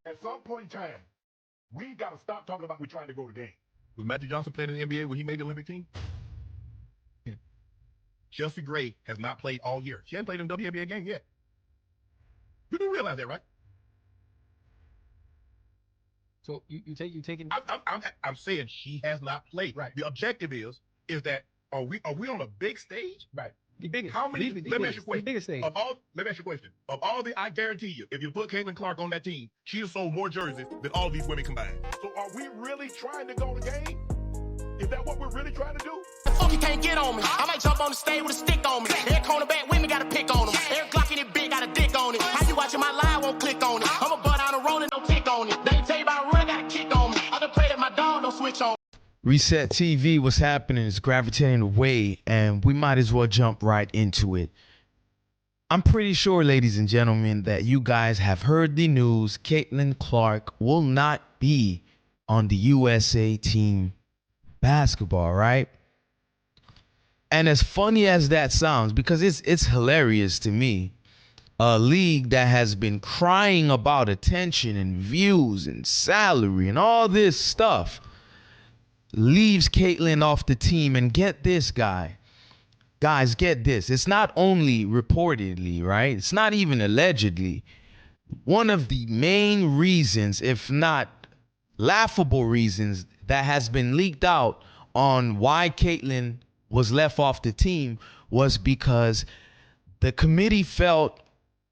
At some point in time, we got to stop talking about we're trying to go to game. Was Magic Johnson playing in the NBA when he made the Olympic team? Yeah. Chelsea Gray has not played all year. She hasn't played in a WNBA game yet. You do realize that, right? So you taking? I'm saying she has not played. Right. The objective is that are we on a big stage? Right. The biggest. How many? Let me ask you a question. The biggest stage. Let me ask you a question. Of all the, I guarantee you, if you put Caitlin Clark on that team, she has sold more jerseys than all these women combined. So are we really trying to go to game? Is that what we're really trying to do? Fuck, you can't get on me. I might jump on the stage with a stick on me. Every cornerback women got a pick on them. Every Glock in it big got a dick on it. How you watching my live won't click on it. I'm a butt on a rolling, no tick on it. They ain't tell you about a run, got a kick on me. I done pray that my dog don't switch on. Reset TV, what's happening? It's gravitating away, and we might as well jump right into it. I'm pretty sure, ladies and gentlemen, that you guys have heard the news. Caitlin Clark will not be on the USA team basketball, right? And as funny as that sounds, because it's hilarious to me, a league that has been crying about attention and views and salary and all this stuff leaves Caitlin off the team. And get this, guys, get this. It's not only reportedly, right? It's not even allegedly. One of the main reasons, if not laughable reasons, that has been leaked out on why Caitlin was left off the team was because the committee felt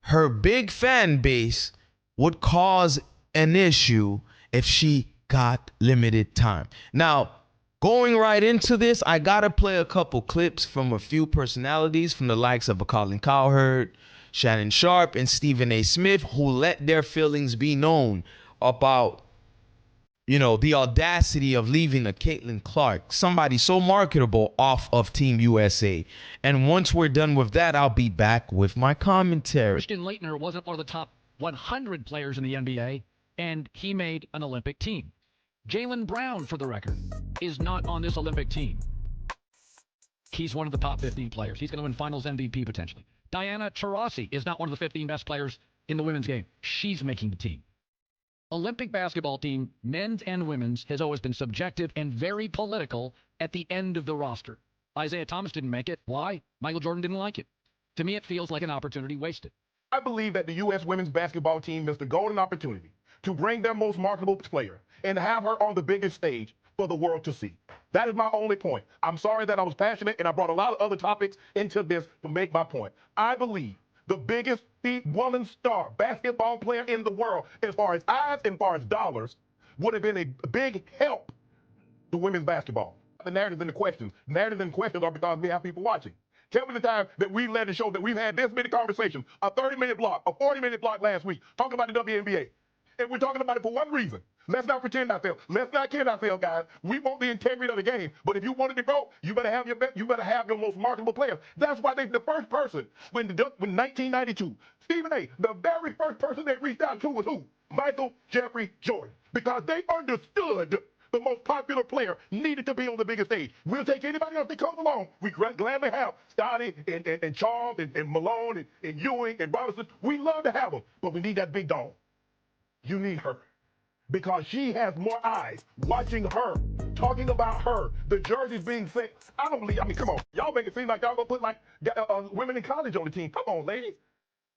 her big fan base would cause an issue if she got limited time. Now, going right into this, I gotta play a couple clips from a few personalities from the likes of a Colin Cowherd, Shannon Sharp, and Stephen A. Smith, who let their feelings be known about, you know, the audacity of leaving a Caitlin Clark, somebody so marketable, off of Team USA. And once we're done with that, I'll be back with my commentary. Christian Laettner wasn't one of the top 100 players in the NBA, and he made an Olympic team. Jaylen Brown, for the record, is not on this Olympic team. He's one of the top 15 players. He's going to win Finals MVP potentially. Diana Taurasi is not one of the 15 best players in the women's game. She's making the team. Olympic basketball team, men's and women's, has always been subjective and very political at the end of the roster. Isaiah Thomas didn't make it. Why? Michael Jordan didn't like it. To me, it feels like an opportunity wasted. I believe that the U.S. women's basketball team missed a golden opportunity to bring their most marketable player and have her on the biggest stage for the world to see. That is my only point. I'm sorry that I was passionate and I brought a lot of other topics into this to make my point. I believe the biggest woman star basketball player in the world, as far as eyes and as far as dollars, would have been a big help to women's basketball. The narrative and the questions. Narrative and questions are because we have people watching. Tell me the time that we've led the show that we've had this many conversations, a 30-minute block, a 40-minute block last week, talking about the WNBA. And we're talking about it for one reason. Let's not pretend ourselves. Let's not kid ourselves, guys. We want the integrity of the game. But if you wanted to go, you better have your most marketable players. That's why the first person when 1992, Stephen A., the very first person they reached out to was who? Michael Jeffrey Jordan. Because they understood the most popular player needed to be on the biggest stage. We'll take anybody else that comes along. We gladly have Scotty and Charles and Malone and Ewing and Robinson. We love to have them, but we need that big dog. You need her. Because she has more eyes watching her, talking about her, the jerseys being sent. I don't believe, come on. Y'all make it seem like y'all gonna put like women in college on the team. Come on, ladies.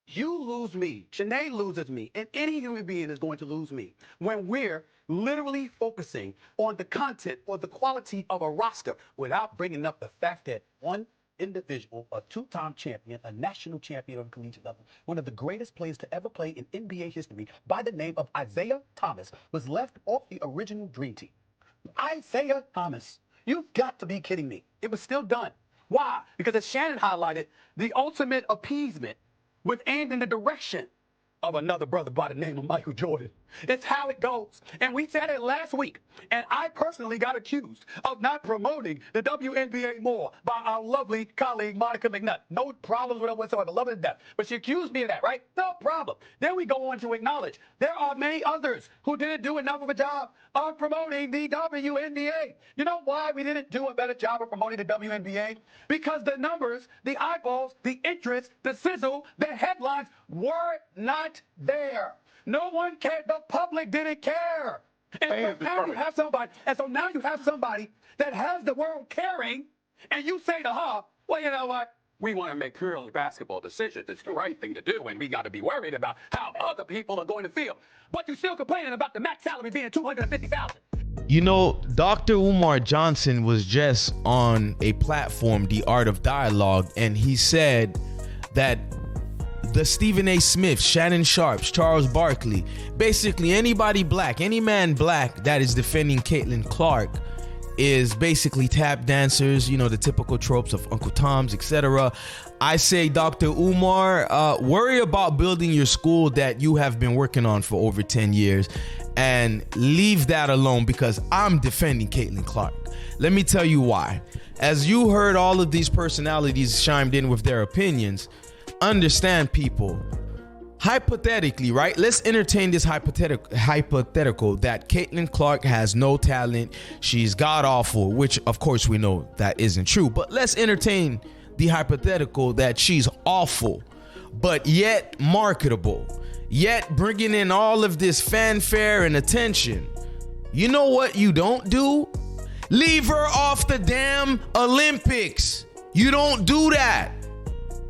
You lose me, Shanae loses me, and any human being is going to lose me when we're literally focusing on the content or the quality of a roster without bringing up the fact that one individual, a two-time champion, a national champion of the collegiate level, one of the greatest players to ever play in NBA history by the name of Isaiah Thomas, was left off the original Dream Team. Isaiah Thomas, you've got to be kidding me. It was still done. Why? Because as Shannon highlighted, the ultimate appeasement would aim in the direction of another brother by the name of Michael Jordan. It's how it goes. And we said it last week. And I personally got accused of not promoting the WNBA more by our lovely colleague, Monica McNutt. No problems with her whatsoever. Love her to death. But she accused me of that, right? No problem. Then we go on to acknowledge there are many others who didn't do enough of a job of promoting the WNBA. You know why we didn't do a better job of promoting the WNBA? Because the numbers, the eyeballs, the interest, the sizzle, the headlines were not there. No one cared. The public didn't care. And so now you have somebody, that has the world caring, and you say to her, well, you know what? We want to make purely basketball decisions. It's the right thing to do, and we got to be worried about how other people are going to feel. But you're still complaining about the max salary being $250,000. You know, Dr. Umar Johnson was just on a platform, The Art of Dialogue, and he said that the Stephen A. Smith, Shannon Sharps, Charles Barkley, basically anybody black, any man black that is defending Caitlin Clark is basically tap dancers, you know, the typical tropes of Uncle Tom's, etc. I say, Dr. Umar, worry about building your school that you have been working on for over 10 years and leave that alone, because I'm defending Caitlin Clark. Let me tell you why. As you heard all of these personalities chimed in with their opinions, understand, people, hypothetically, right? Let's entertain this hypothetical that Caitlin Clark has no talent. She's god awful, which of course we know that isn't true. But let's entertain the hypothetical that she's awful, but yet marketable, yet bringing in all of this fanfare and attention. You know what you don't do? Leave her off the damn Olympics. You don't do that.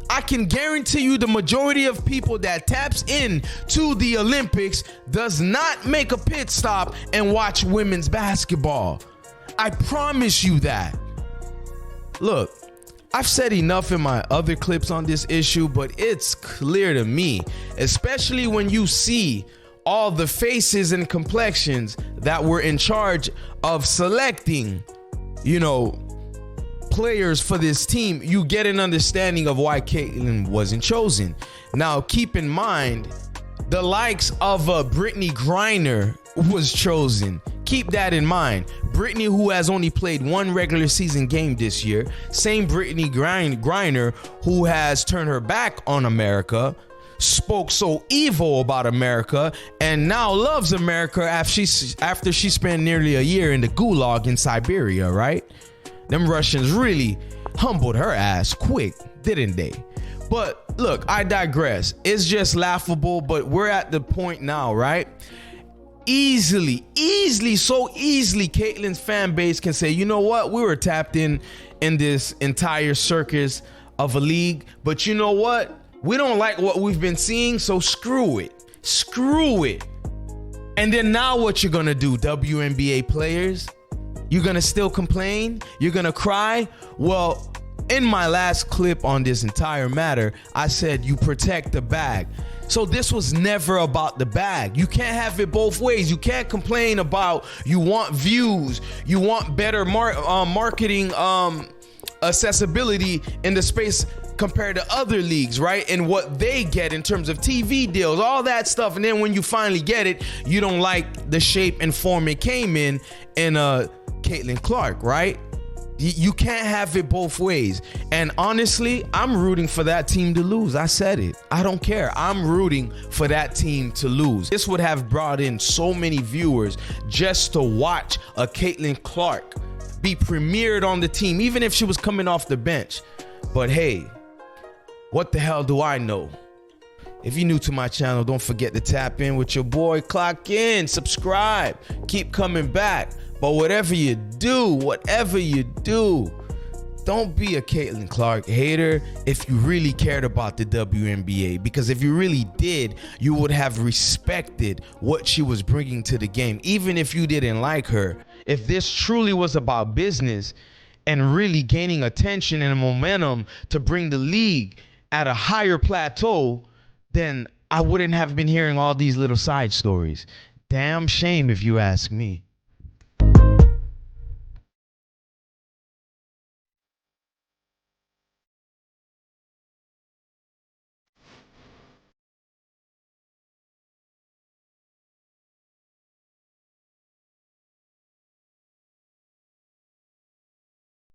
I can guarantee you the majority of people that taps in to the Olympics does not make a pit stop and watch women's basketball. I promise you that. Look, I've said enough in my other clips on this issue, but it's clear to me, especially when you see all the faces and complexions that were in charge of selecting, you know, players for this team, you get an understanding of why Caitlin wasn't chosen. Now, keep in mind, the likes of Brittany Griner was chosen. Keep that in mind. Brittany, who has only played one regular season game this year, same Brittany Griner who has turned her back on America, spoke so evil about America, and now loves America after she spent nearly a year in the gulag in Siberia, right? Them Russians really humbled her ass quick, didn't they? But look, I digress. It's just laughable, but we're at the point now, right? Easily, Caitlin's fan base can say, you know what? We were tapped in this entire circus of a league, but you know what? We don't like what we've been seeing, so screw it. And then now what you're gonna do, WNBA players? You're gonna still complain? You're gonna cry? Well, in my last clip on this entire matter, I said you protect the bag. So this was never about the bag. You can't have it both ways. You can't complain about you want views, you want better marketing accessibility in the space compared to other leagues, right? And what they get in terms of TV deals, all that stuff. And then when you finally get it, you don't like the shape and form it came in Caitlin Clark, right? You can't have it both ways. And honestly, I'm rooting for that team to lose. I said it. I don't care. I'm rooting for that team to lose. This would have brought in so many viewers just to watch a Caitlin Clark be premiered on the team, even if she was coming off the bench. But hey, what the hell do I know? If you're new to my channel, don't forget to tap in with your boy. Clock in, subscribe, keep coming back. But whatever you do, don't be a Caitlin Clark hater if you really cared about the WNBA. Because if you really did, you would have respected what she was bringing to the game, even if you didn't like her. If this truly was about business and really gaining attention and momentum to bring the league at a higher plateau, then I wouldn't have been hearing all these little side stories. Damn shame if you ask me.